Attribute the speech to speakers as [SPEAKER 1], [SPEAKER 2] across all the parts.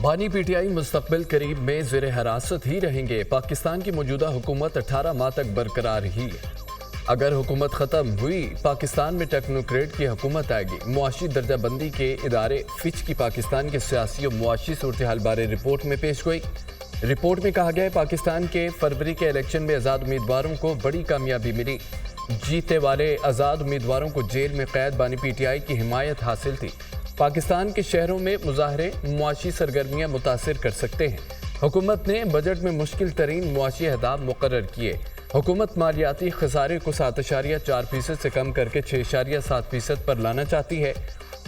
[SPEAKER 1] بانی P T I مستقبل قریب میں زیر حراست ہی رہیں گے۔ پاکستان کی موجودہ حکومت 18 ماہ تک برقرار ہی ہے۔ اگر حکومت ختم ہوئی، پاکستان میں ٹیکنوکریٹ کی حکومت آئے گی۔ معاشی درجہ بندی کے ادارے فچ کی پاکستان کے سیاسی و معاشی صورتحال بارے رپورٹ میں پیش گوئی۔ رپورٹ میں کہا گیا ہے پاکستان کے فروری کے الیکشن میں آزاد امیدواروں کو بڑی کامیابی ملی۔ جیتے والے آزاد امیدواروں کو جیل میں قید بانی پی ٹی آئی کی حمایت حاصل تھی۔ پاکستان کے شہروں میں مظاہرے معاشی سرگرمیاں متاثر کر سکتے ہیں۔ حکومت نے بجٹ میں مشکل ترین معاشی اہداف مقرر کیے۔ حکومت مالیاتی خسارے کو 7.4% سے کم کر کے 6.7% پر لانا چاہتی ہے۔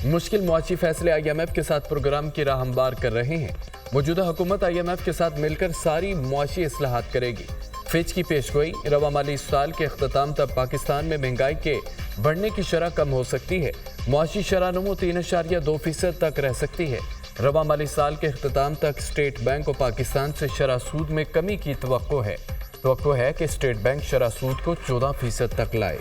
[SPEAKER 1] مشکل معاشی فیصلے آئی ایم ایف کے ساتھ پروگرام کی راہ ہموار کر رہے ہیں۔ موجودہ حکومت آئی ایم ایف کے ساتھ مل کر ساری معاشی اصلاحات کرے گی۔ فچ کی پیشگوئی، رواں مالی سال کے اختتام تک پاکستان میں مہنگائی کے بڑھنے کی شرح کم ہو سکتی ہے۔ معاشی شرح نمو 3.2% تک رہ سکتی ہے۔ رواں مالی سال کے اختتام تک اسٹیٹ بینک کو پاکستان سے شرح سود میں کمی کی توقع ہے کہ اسٹیٹ بینک شرح سود کو 14% تک لائے۔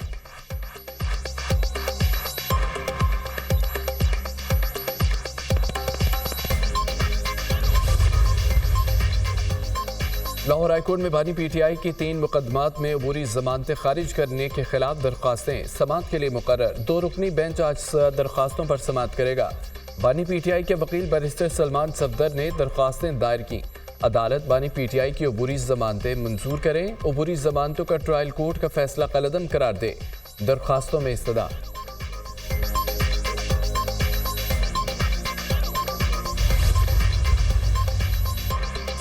[SPEAKER 1] لاہور ہائی کورٹ میں بانی پی ٹی آئی کی 3 مقدمات میں عبوری ضمانتیں خارج کرنے کے خلاف درخواستیں سماعت کے لیے مقرر۔ 2 رکنی بینچ آج درخواستوں پر سماعت کرے گا۔ بانی پی ٹی آئی کے وکیل بیرسٹر سلمان صفدر نے درخواستیں دائر کی۔ عدالت بانی پی ٹی آئی کی عبوری ضمانتیں منظور کرے، عبوری ضمانتوں کا ٹرائل کورٹ کا فیصلہ کالعدم قرار دے۔ درخواستوں میں استدعا۔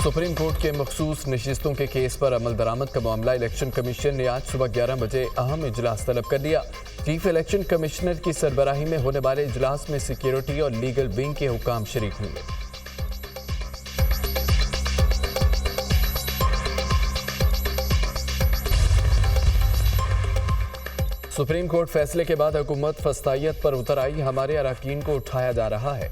[SPEAKER 1] سپریم کورٹ کے مخصوص نشستوں کے کیس پر عمل درآمد کا معاملہ الیکشن کمیشن نے آج صبح 11 بجے اہم اجلاس طلب کر لیا۔ چیف الیکشن کمشنر کی سربراہی میں ہونے والے اجلاس میں سیکیورٹی اور لیگل ونگ کے حکام شریک ہوں گے۔ سپریم کورٹ فیصلے کے بعد حکومت فسطائیت پر اتر آئی۔ ہمارے اراکین کو اٹھایا جا رہا ہے۔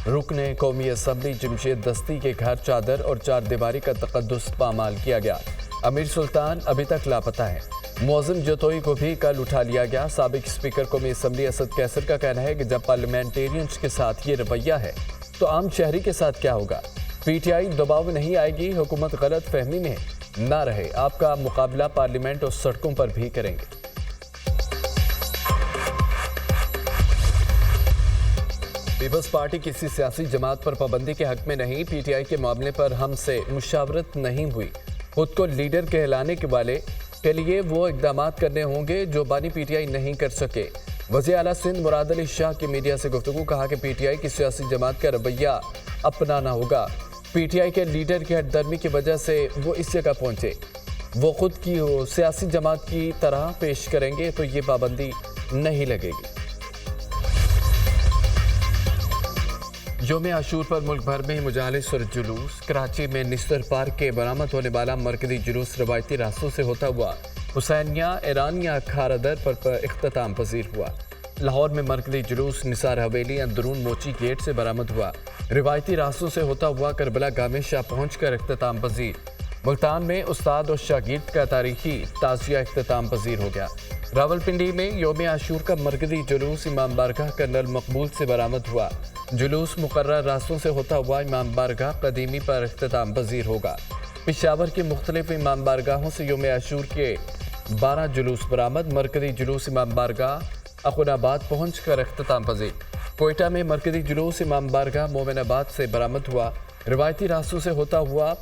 [SPEAKER 1] رکن قومی اسمبلی جمشید دستی کے گھر چادر اور 4 دیواری کا تقدس پامال کیا گیا۔ امیر سلطان ابھی تک لاپتہ ہے۔ معظم جتوئی کو بھی کل اٹھا لیا گیا۔ سابق اسپیکر قومی اسمبلی اسد کیسر کا کہنا ہے کہ جب پارلیمنٹیرینز کے ساتھ یہ رویہ ہے تو عام شہری کے ساتھ کیا ہوگا۔ پی ٹی آئی دباؤ میں نہیں آئے گی، حکومت غلط فہمی میں نہ رہے، آپ کا مقابلہ پارلیمنٹ اور سڑکوں پر بھی کریں گے۔ پیپلز پارٹی کسی سیاسی جماعت پر پابندی کے حق میں نہیں۔ پی ٹی آئی کے معاملے پر ہم سے مشاورت نہیں ہوئی۔ خود کو لیڈر کہلانے کے لیے وہ اقدامات کرنے ہوں گے جو بانی پی ٹی آئی نہیں کر سکے۔ وزیر اعلیٰ سندھ مراد علی شاہ کی میڈیا سے گفتگو، کہا کہ پی ٹی آئی کی سیاسی جماعت کا رویہ اپنانا ہوگا۔ پی ٹی آئی کے لیڈر کی ہٹ درمی کی وجہ سے وہ اس جگہ پہنچے۔ وہ خود کی سیاسی جماعت کی طرح پیش کریں گے تو یہ پابندی نہیں لگے گی۔ یوم عاشور پر ملک بھر میں مجالس اور جلوس۔ کراچی میں نشتر پارک کے برآمد ہونے والا مرکزی جلوس روایتی راستوں سے ہوتا ہوا حسینیہ ایرانیہ کھارا در پر اختتام پذیر ہوا۔ لاہور میں مرکزی جلوس نثار حویلی اندرون موچی گیٹ سے برآمد ہوا۔ روایتی راستوں سے ہوتا ہوا کربلا گاہ میں شاہ پہنچ کر اختتام پذیر۔ ملتان میں استاد اور شاگرد کا تاریخی تعزیہ اختتام پذیر ہو گیا۔ راولپنڈی میں یوم عاشور کا مرکزی جلوس امام بارگاہ کرنل مقبول سے برآمد ہوا۔ جلوس مقررہ راستوں سے ہوتا ہوا امام بارگاہ قدیمی پر اختتام پذیر ہوگا۔ پشاور کے مختلف امام بارگاہوں سے یوم عاشور کے 12 جلوس برآمد۔ مرکزی جلوس امام بارگاہ اخون آباد پہنچ کر اختتام پذیر۔ کوئٹہ میں مرکزی جلوس امام بارگاہ مومن آباد سے برآمد ہوا۔ روایتی راستوں سے ہوتا ہوا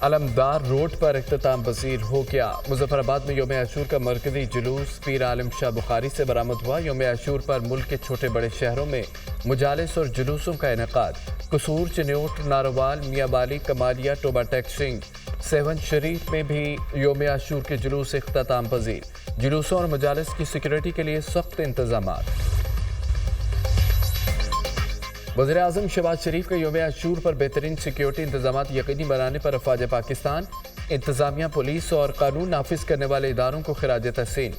[SPEAKER 1] علمدار روڈ پر اختتام پذیر ہو گیا۔ مظفر آباد میں یوم عاشور کا مرکزی جلوس پیر عالم شاہ بخاری سے برآمد ہوا۔ یوم عاشور پر ملک کے چھوٹے بڑے شہروں میں مجالس اور جلوسوں کا انعقاد۔ قصور، چنیوٹ، ناروال، میاں والی، کمالیہ، ٹوبہ ٹیکسنگ، سیون شریف میں بھی یوم عاشور کے جلوس اختتام پذیر۔ جلوسوں اور مجالس کی سیکورٹی کے لیے سخت انتظامات۔ وزیراعظم شہباز شریف کا یوم عاشور پر بہترین سیکیورٹی انتظامات یقینی بنانے پر افواج پاکستان، انتظامیہ، پولیس اور قانون نافذ کرنے والے اداروں کو خراج تحسین۔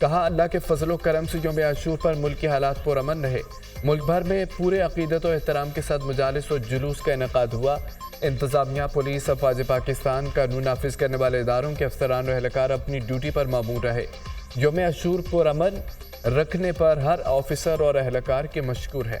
[SPEAKER 1] کہا اللہ کے فضل و کرم سے یوم عاشور پر ملک کے حالات پرامن رہے۔ ملک بھر میں پورے عقیدت و احترام کے ساتھ مجالس اور جلوس کا انعقاد ہوا۔ انتظامیہ، پولیس، افواج پاکستان، قانون نافذ کرنے والے اداروں کے افسران و اہلکار اپنی ڈیوٹی پر مامور رہے۔ یوم عاشور پرامن رکھنے پر ہر آفیسر اور اہلکار کے مشکور ہے۔